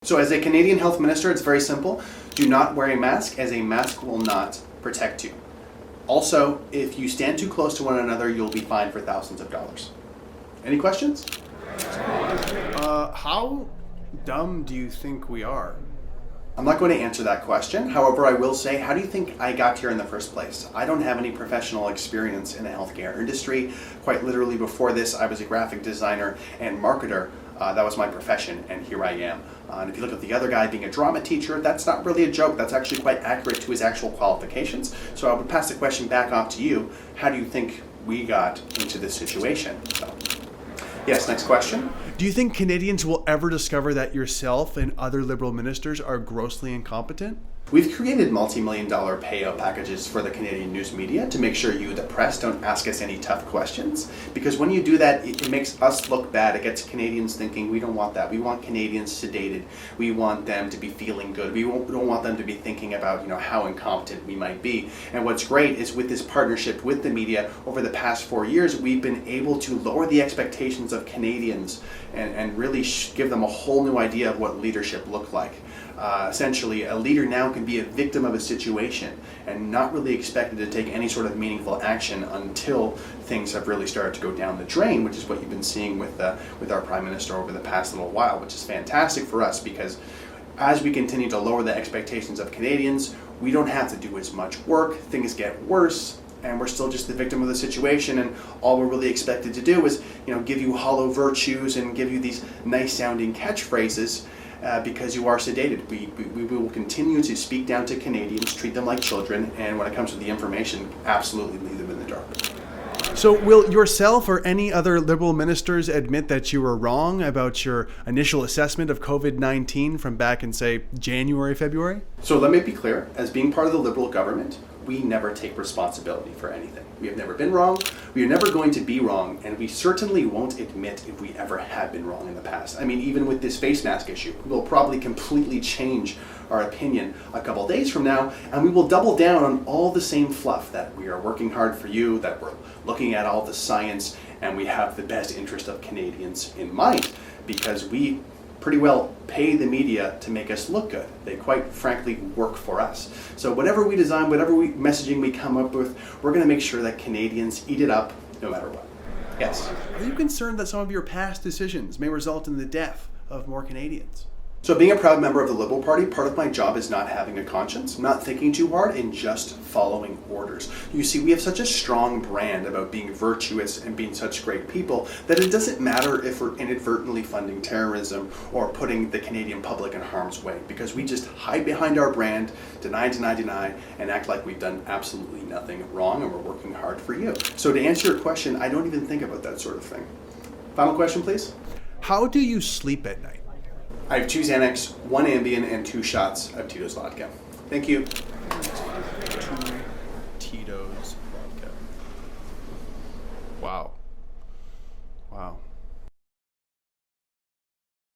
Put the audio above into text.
So as a Canadian health minister, it's very simple. Do not wear a mask, as a mask will not protect you. Also, if you stand too close to one another, you'll be fined for thousands of dollars. Any questions? How dumb do you think we are? I'm not going to answer that question. However, I will say, how do you think I got here in the first place? I don't have any professional experience in the healthcare industry. Quite literally, before this, I was a graphic designer and marketer. That was my profession, and here I am. And if you look at the other guy being a drama teacher, that's not really a joke. That's actually quite accurate to his actual qualifications. So I would pass the question back off to you. How do you think we got into this situation? So, yes, next question. Do you think Canadians will ever discover that yourself and other Liberal ministers are grossly incompetent? We've created multi-million-dollar payout packages for the Canadian news media to make sure you, the press, don't ask us any tough questions. Because when you do that, it makes us look bad. It gets Canadians thinking, we don't want that. We want Canadians sedated. We want them to be feeling good. We don't want them to be thinking about, how incompetent we might be. And what's great is with this partnership with the media, over the past 4 years, we've been able to lower the expectations of Canadians and really give them a whole new idea of what leadership looked like. Essentially, a leader now can be a victim of a situation and not really expected to take any sort of meaningful action until things have really started to go down the drain, which is what you've been seeing with our Prime Minister over the past little while, which is fantastic for us because as we continue to lower the expectations of Canadians, we don't have to do as much work, things get worse, and we're still just the victim of the situation, and all we're really expected to do is, give you hollow virtues and give you these nice-sounding catchphrases because you are sedated. We will continue to speak down to Canadians, treat them like children, and when it comes to the information, absolutely leave them in the dark. So will yourself or any other Liberal ministers admit that you were wrong about your initial assessment of COVID-19 from back in, say, January, February? So let me be clear. As being part of the Liberal government, we never take responsibility for anything. We have never been wrong, we are never going to be wrong, and we certainly won't admit if we ever have been wrong in the past. I mean, even with this face mask issue, we'll probably completely change our opinion a couple days from now, and we will double down on all the same fluff that we are working hard for you, that we're looking at all the science, and we have the best interest of Canadians in mind, because we pretty well pay the media to make us look good. They quite frankly work for us. So whatever we design, whatever messaging we come up with, we're going to make sure that Canadians eat it up no matter what. Yes? Are you concerned that some of your past decisions may result in the death of more Canadians? So being a proud member of the Liberal Party, part of my job is not having a conscience, not thinking too hard, and just following orders. You see, we have such a strong brand about being virtuous and being such great people that it doesn't matter if we're inadvertently funding terrorism or putting the Canadian public in harm's way, because we just hide behind our brand, deny, and act like we've done absolutely nothing wrong and we're working hard for you. So to answer your question, I don't even think about that sort of thing. Final question, please. How do you sleep at night? I have 2 Xanax, 1 Ambien, and 2 shots of Tito's vodka. Thank you. 2 Tito's vodka. Wow.